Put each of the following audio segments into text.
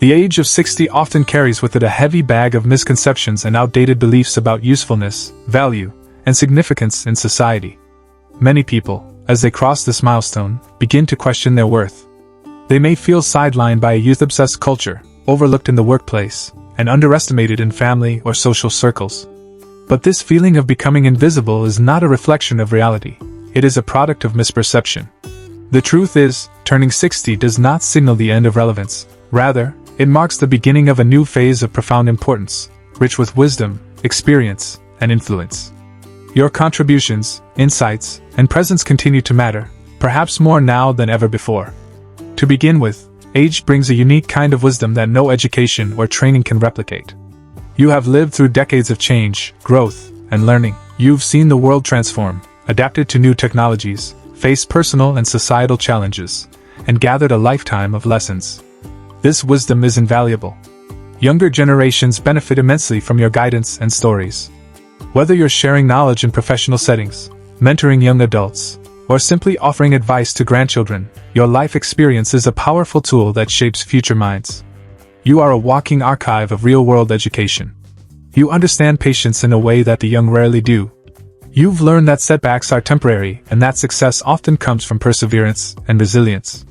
The age of 60 often carries with it a heavy bag of misconceptions and outdated beliefs about usefulness, value, and significance in society. Many people, as they cross this milestone, begin to question their worth. They may feel sidelined by a youth-obsessed culture, overlooked in the workplace, and underestimated in family or social circles. But this feeling of becoming invisible is not a reflection of reality. It is a product of misperception. The truth is, turning 60 does not signal the end of relevance. Rather, it marks the beginning of a new phase of profound importance, rich with wisdom, experience, and influence. Your contributions, insights, and presence continue to matter, perhaps more now than ever before. To begin with, age brings a unique kind of wisdom that no education or training can replicate. You have lived through decades of change, growth, and learning. You've seen the world transform, adapted to new technologies, faced personal and societal challenges, and gathered a lifetime of lessons. This wisdom is invaluable. Younger generations benefit immensely from your guidance and stories. Whether you're sharing knowledge in professional settings, mentoring young adults, or simply offering advice to grandchildren, your life experience is a powerful tool that shapes future minds. You are a walking archive of real-world education. You understand patience in a way that the young rarely do. You've learned that setbacks are temporary and that success often comes from perseverance and resilience.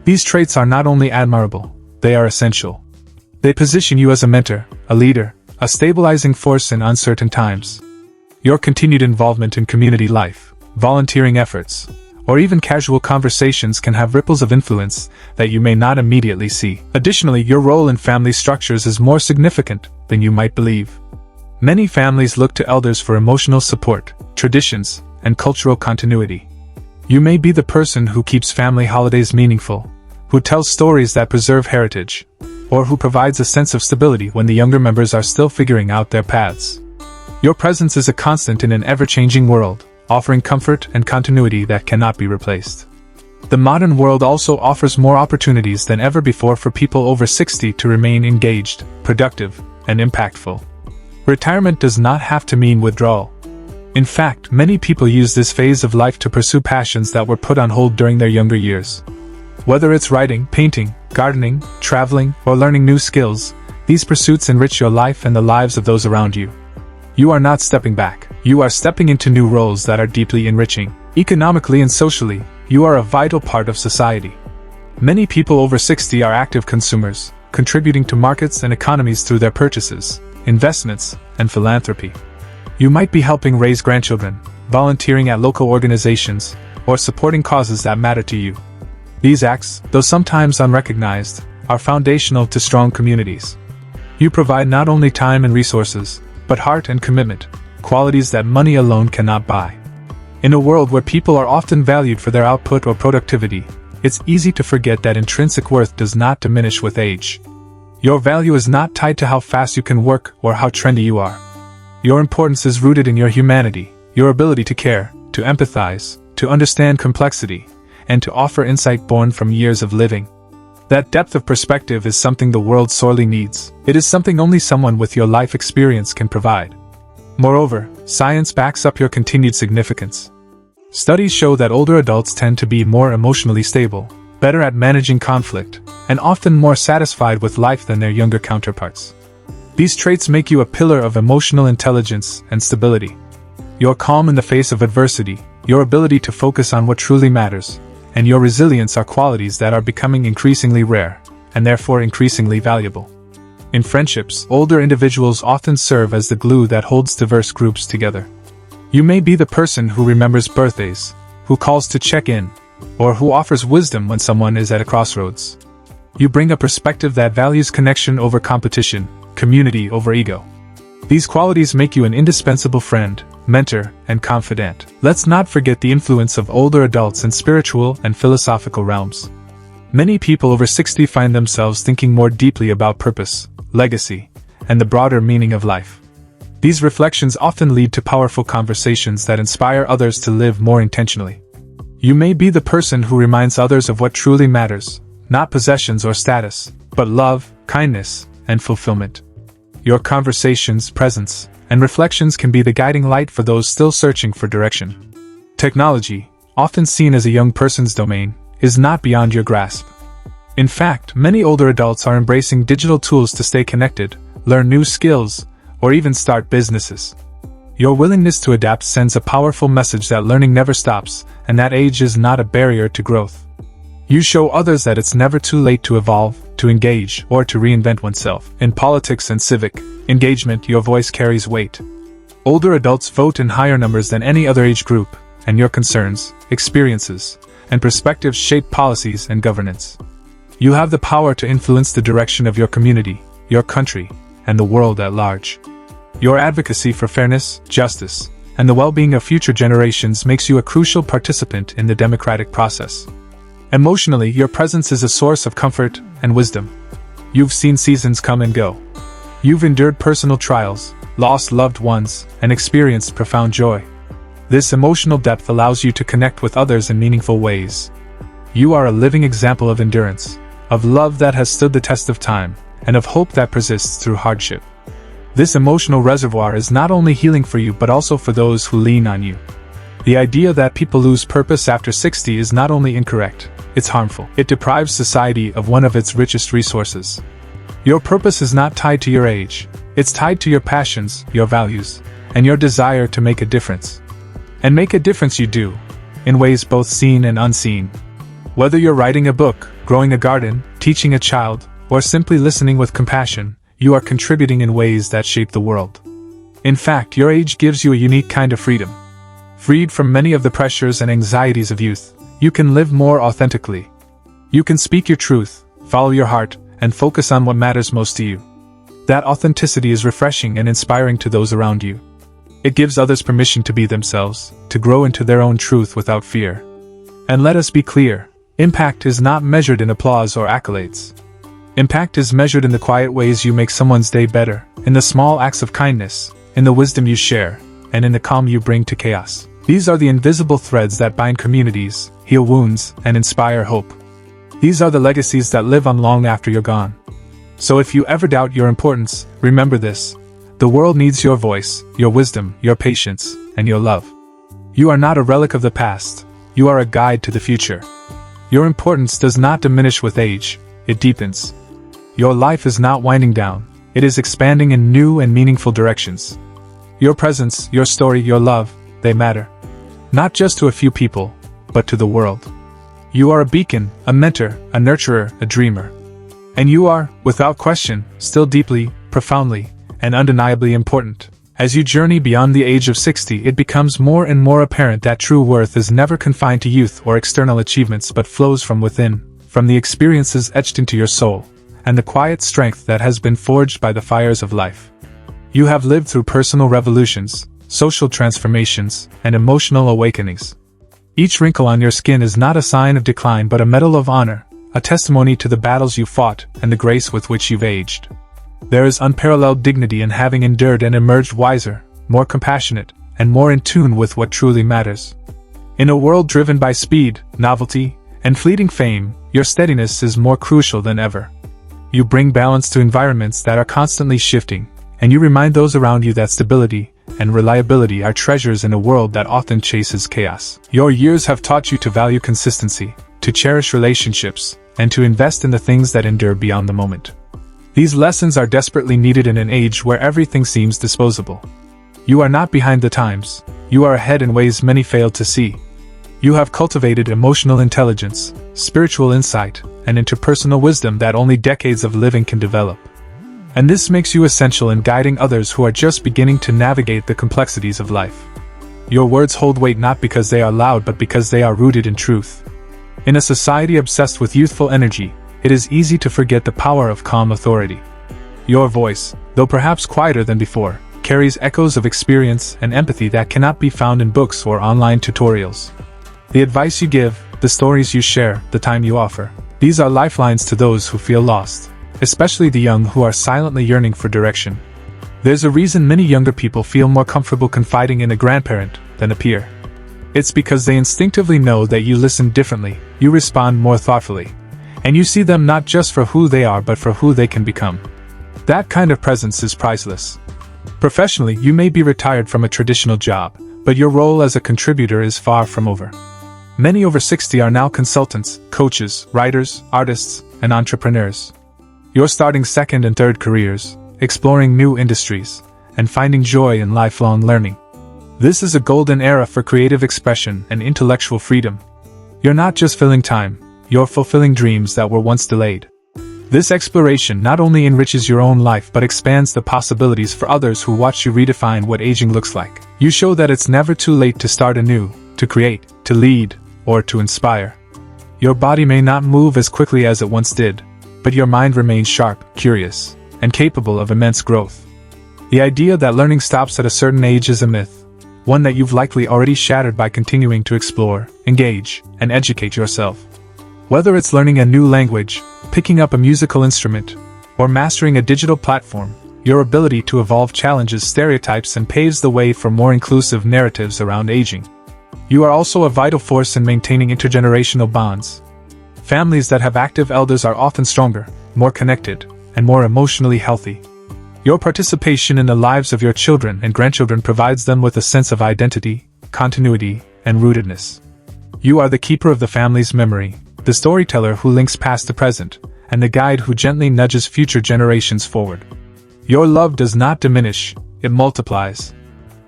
These traits are not only admirable, they are essential. They position you as a mentor, a leader, a stabilizing force in uncertain times. Your continued involvement in community life, volunteering efforts, or even casual conversations can have ripples of influence that you may not immediately see. Additionally, your role in family structures is more significant than you might believe. Many families look to elders for emotional support, traditions, and cultural continuity. You may be the person who keeps family holidays meaningful, who tells stories that preserve heritage, or who provides a sense of stability when the younger members are still figuring out their paths. Your presence is a constant in an ever-changing world, offering comfort and continuity that cannot be replaced. The modern world also offers more opportunities than ever before for people over 60 to remain engaged, productive, and impactful. Retirement does not have to mean withdrawal. In fact, many people use this phase of life to pursue passions that were put on hold during their younger years. Whether it's writing, painting, gardening, traveling, or learning new skills, these pursuits enrich your life and the lives of those around you. You are not stepping back. You are stepping into new roles that are deeply enriching. Economically and socially, you are a vital part of society. Many people over 60 are active consumers, contributing to markets and economies through their purchases, investments, and philanthropy. You might be helping raise grandchildren, volunteering at local organizations, or supporting causes that matter to you. These acts, though sometimes unrecognized, are foundational to strong communities. You provide not only time and resources, but heart and commitment, qualities that money alone cannot buy. In a world where people are often valued for their output or productivity, it's easy to forget that intrinsic worth does not diminish with age. Your value is not tied to how fast you can work or how trendy you are. Your importance is rooted in your humanity, your ability to care, to empathize, to understand complexity, and to offer insight born from years of living. That depth of perspective is something the world sorely needs. It is something only someone with your life experience can provide. Moreover, science backs up your continued significance. Studies show that older adults tend to be more emotionally stable, better at managing conflict, and often more satisfied with life than their younger counterparts. These traits make you a pillar of emotional intelligence and stability. Your calm in the face of adversity, your ability to focus on what truly matters, and your resilience are qualities that are becoming increasingly rare, and therefore increasingly valuable. In friendships, older individuals often serve as the glue that holds diverse groups together. You may be the person who remembers birthdays, who calls to check in, or who offers wisdom when someone is at a crossroads. You bring a perspective that values connection over competition, community over ego. These qualities make you an indispensable friend, mentor, and confidant. Let's not forget the influence of older adults in spiritual and philosophical realms. Many people over 60 find themselves thinking more deeply about purpose, legacy, and the broader meaning of life. These reflections often lead to powerful conversations that inspire others to live more intentionally. You may be the person who reminds others of what truly matters, not possessions or status, but love, kindness, and fulfillment. Your conversations, presence, and reflections can be the guiding light for those still searching for direction. Technology, often seen as a young person's domain, is not beyond your grasp. In fact, many older adults are embracing digital tools to stay connected, learn new skills, or even start businesses. Your willingness to adapt sends a powerful message that learning never stops, and that age is not a barrier to growth. You show others that it's never too late to evolve, to engage, or to reinvent oneself. In politics and civic engagement, your voice carries weight. Older adults vote in higher numbers than any other age group, and your concerns, experiences, and perspectives shape policies and governance. You have the power to influence the direction of your community, your country, and the world at large. Your advocacy for fairness, justice, and the well-being of future generations makes you a crucial participant in the democratic process. Emotionally, your presence is a source of comfort and wisdom. You've seen seasons come and go. You've endured personal trials, lost loved ones, and experienced profound joy. This emotional depth allows you to connect with others in meaningful ways. You are a living example of endurance, of love that has stood the test of time, and of hope that persists through hardship. This emotional reservoir is not only healing for you but also for those who lean on you. The idea that people lose purpose after 60 is not only incorrect, it's harmful. It deprives society of one of its richest resources. Your purpose is not tied to your age, it's tied to your passions, your values, and your desire to make a difference. And make a difference you do, in ways both seen and unseen. Whether you're writing a book, growing a garden, teaching a child, or simply listening with compassion, you are contributing in ways that shape the world. In fact, your age gives you a unique kind of freedom. Freed from many of the pressures and anxieties of youth, you can live more authentically. You can speak your truth, follow your heart, and focus on what matters most to you. That authenticity is refreshing and inspiring to those around you. It gives others permission to be themselves, to grow into their own truth without fear. And let us be clear, impact is not measured in applause or accolades. Impact is measured in the quiet ways you make someone's day better, in the small acts of kindness, in the wisdom you share, and in the calm you bring to chaos. These are the invisible threads that bind communities, heal wounds, and inspire hope. These are the legacies that live on long after you're gone. So if you ever doubt your importance, remember this. The world needs your voice, your wisdom, your patience, and your love. You are not a relic of the past, you are a guide to the future. Your importance does not diminish with age, it deepens. Your life is not winding down, it is expanding in new and meaningful directions. Your presence, your story, your love, they matter. Not just to a few people, but to the world. You are a beacon, a mentor, a nurturer, a dreamer. And you are, without question, still deeply, profoundly, and undeniably important. As you journey beyond the age of 60, it becomes more and more apparent that true worth is never confined to youth or external achievements but flows from within, from the experiences etched into your soul, and the quiet strength that has been forged by the fires of life. You have lived through personal revolutions, social transformations, and emotional awakenings. Each wrinkle on your skin is not a sign of decline but a medal of honor, a testimony to the battles you fought and the grace with which you've aged. There is unparalleled dignity in having endured and emerged wiser, more compassionate, and more in tune with what truly matters. In a world driven by speed, novelty, and fleeting fame, your steadiness is more crucial than ever. You bring balance to environments that are constantly shifting, and you remind those around you that stability and reliability are treasures in a world that often chases chaos. Your years have taught you to value consistency, to cherish relationships, and to invest in the things that endure beyond the moment. These lessons are desperately needed in an age where everything seems disposable. You are not behind the times, you are ahead in ways many fail to see. You have cultivated emotional intelligence, spiritual insight, and interpersonal wisdom that only decades of living can develop. And this makes you essential in guiding others who are just beginning to navigate the complexities of life. Your words hold weight not because they are loud but because they are rooted in truth. In a society obsessed with youthful energy, it is easy to forget the power of calm authority. Your voice, though perhaps quieter than before, carries echoes of experience and empathy that cannot be found in books or online tutorials. The advice you give, the stories you share, the time you offer, these are lifelines to those who feel lost, especially the young who are silently yearning for direction. There's a reason many younger people feel more comfortable confiding in a grandparent than a peer. It's because they instinctively know that you listen differently, you respond more thoughtfully, and you see them not just for who they are but for who they can become. That kind of presence is priceless. Professionally, you may be retired from a traditional job, but your role as a contributor is far from over. Many over 60 are now consultants, coaches, writers, artists, and entrepreneurs. You're starting second and third careers, exploring new industries, and finding joy in lifelong learning. This is a golden era for creative expression and intellectual freedom. You're not just filling time, you're fulfilling dreams that were once delayed. This exploration not only enriches your own life but expands the possibilities for others who watch you redefine what aging looks like. You show that it's never too late to start anew, to create, to lead, or to inspire. Your body may not move as quickly as it once did, but your mind remains sharp, curious, and capable of immense growth. The idea that learning stops at a certain age is a myth, one that you've likely already shattered by continuing to explore, engage, and educate yourself. Whether it's learning a new language, picking up a musical instrument, or mastering a digital platform, your ability to evolve challenges stereotypes and paves the way for more inclusive narratives around aging. You are also a vital force in maintaining intergenerational bonds. Families that have active elders are often stronger, more connected, and more emotionally healthy. Your participation in the lives of your children and grandchildren provides them with a sense of identity, continuity, and rootedness. You are the keeper of the family's memory, the storyteller who links past to present, and the guide who gently nudges future generations forward. Your love does not diminish, it multiplies.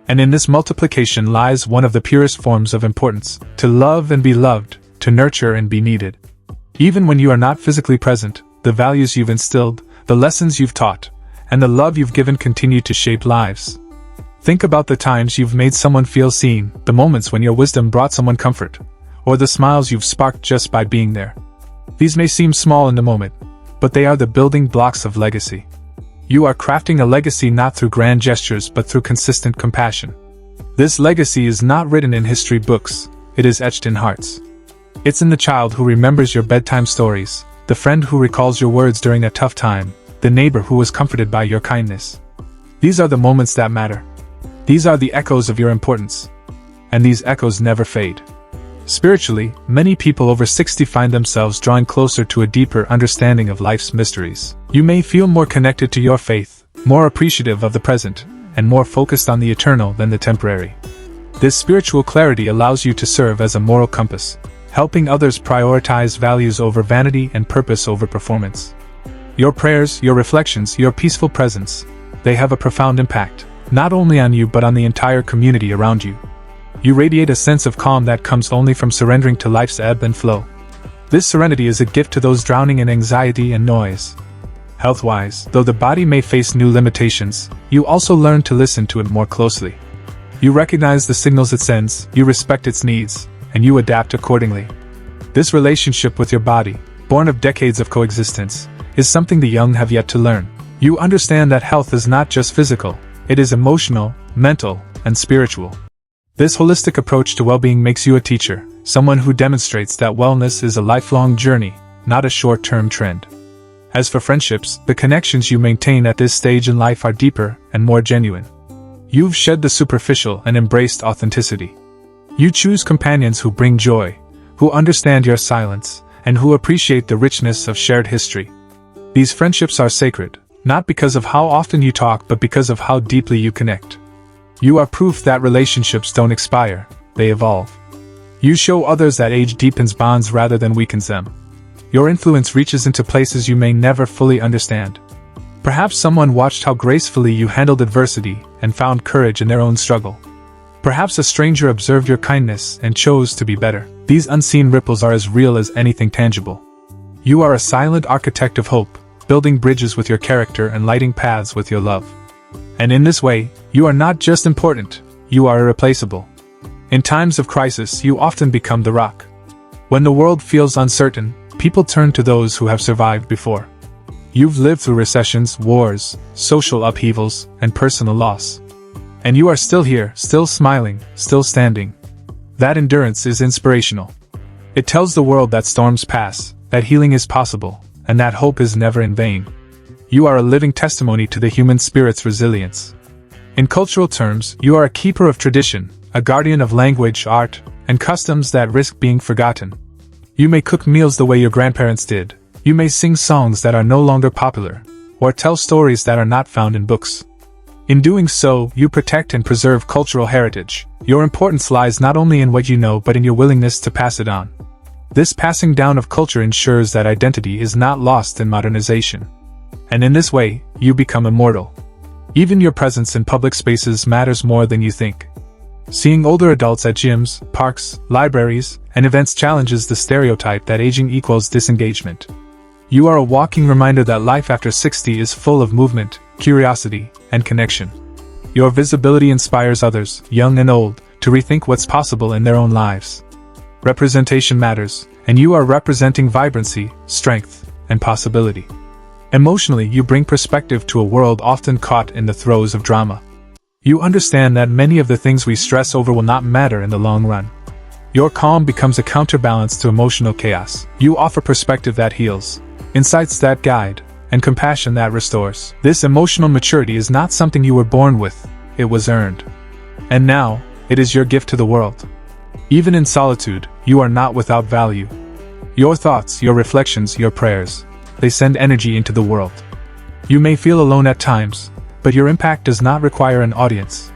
And in this multiplication lies one of the purest forms of importance: to love and be loved, to nurture and be needed. Even when you are not physically present, the values you've instilled, the lessons you've taught, and the love you've given continue to shape lives. Think about the times you've made someone feel seen, the moments when your wisdom brought someone comfort, or the smiles you've sparked just by being there. These may seem small in the moment, but they are the building blocks of legacy. You are crafting a legacy not through grand gestures but through consistent compassion. This legacy is not written in history books, it is etched in hearts. It's in the child who remembers your bedtime stories, the friend who recalls your words during a tough time, the neighbor who was comforted by your kindness. These are the moments that matter. These are the echoes of your importance. And these echoes never fade. Spiritually, many people over 60 find themselves drawing closer to a deeper understanding of life's mysteries. You may feel more connected to your faith, more appreciative of the present, and more focused on the eternal than the temporary. This spiritual clarity allows you to serve as a moral compass, helping others prioritize values over vanity and purpose over performance. Your prayers, your reflections, your peaceful presence, they have a profound impact, not only on you but on the entire community around you. You radiate a sense of calm that comes only from surrendering to life's ebb and flow. This serenity is a gift to those drowning in anxiety and noise. Health-wise, though the body may face new limitations, you also learn to listen to it more closely. You recognize the signals it sends, you respect its needs, and you adapt accordingly. This relationship with your body, born of decades of coexistence, is something the young have yet to learn. You understand that health is not just physical, it is emotional, mental, and spiritual. This holistic approach to well-being makes you a teacher, someone who demonstrates that wellness is a lifelong journey, not a short-term trend. As for friendships, the connections you maintain at this stage in life are deeper and more genuine. You've shed the superficial and embraced authenticity. You choose companions who bring joy, who understand your silence, and who appreciate the richness of shared history. These friendships are sacred, not because of how often you talk but because of how deeply you connect. You are proof that relationships don't expire, they evolve. You show others that age deepens bonds rather than weakens them. Your influence reaches into places you may never fully understand. Perhaps someone watched how gracefully you handled adversity and found courage in their own struggle. Perhaps a stranger observed your kindness and chose to be better. These unseen ripples are as real as anything tangible. You are a silent architect of hope, building bridges with your character and lighting paths with your love. And in this way, you are not just important, you are irreplaceable. In times of crisis, you often become the rock. When the world feels uncertain, people turn to those who have survived before. You've lived through recessions, wars, social upheavals, and personal loss. And you are still here, still smiling, still standing. That endurance is inspirational. It tells the world that storms pass, that healing is possible, and that hope is never in vain. You are a living testimony to the human spirit's resilience. In cultural terms, you are a keeper of tradition, a guardian of language, art, and customs that risk being forgotten. You may cook meals the way your grandparents did, you may sing songs that are no longer popular, or tell stories that are not found in books. In doing so, you protect and preserve cultural heritage. Your importance lies not only in what you know but in your willingness to pass it on. This passing down of culture ensures that identity is not lost in modernization. And in this way, you become immortal. Even your presence in public spaces matters more than you think. Seeing older adults at gyms, parks, libraries, and events challenges the stereotype that aging equals disengagement. You are a walking reminder that life after 60 is full of movement, curiosity, and connection. Your visibility inspires others, young and old, to rethink what's possible in their own lives. Representation matters, and you are representing vibrancy, strength, and possibility. Emotionally, you bring perspective to a world often caught in the throes of drama. You understand that many of the things we stress over will not matter in the long run. Your calm becomes a counterbalance to emotional chaos. You offer perspective that heals, insights that guide, and compassion that restores. This emotional maturity is not something you were born with, it was earned. And now, it is your gift to the world. Even in solitude, you are not without value. Your thoughts, your reflections, your prayers, they send energy into the world. You may feel alone at times, but your impact does not require an audience.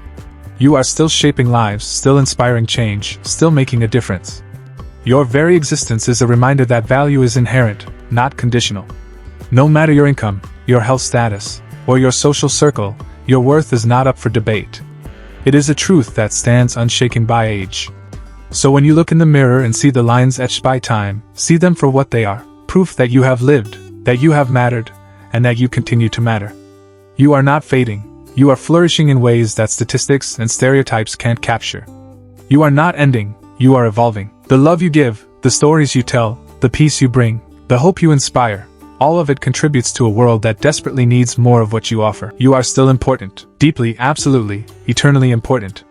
You are still shaping lives, still inspiring change, still making a difference. Your very existence is a reminder that value is inherent, not conditional. No matter your income, your health status, or your social circle, your worth is not up for debate. It is a truth that stands unshaken by age. So when you look in the mirror and see the lines etched by time, see them for what they are, proof that you have lived, that you have mattered, and that you continue to matter. You are not fading, you are flourishing in ways that statistics and stereotypes can't capture. You are not ending, you are evolving. The love you give, the stories you tell, the peace you bring, the hope you inspire, all of it contributes to a world that desperately needs more of what you offer. You are still important, deeply, absolutely, eternally important.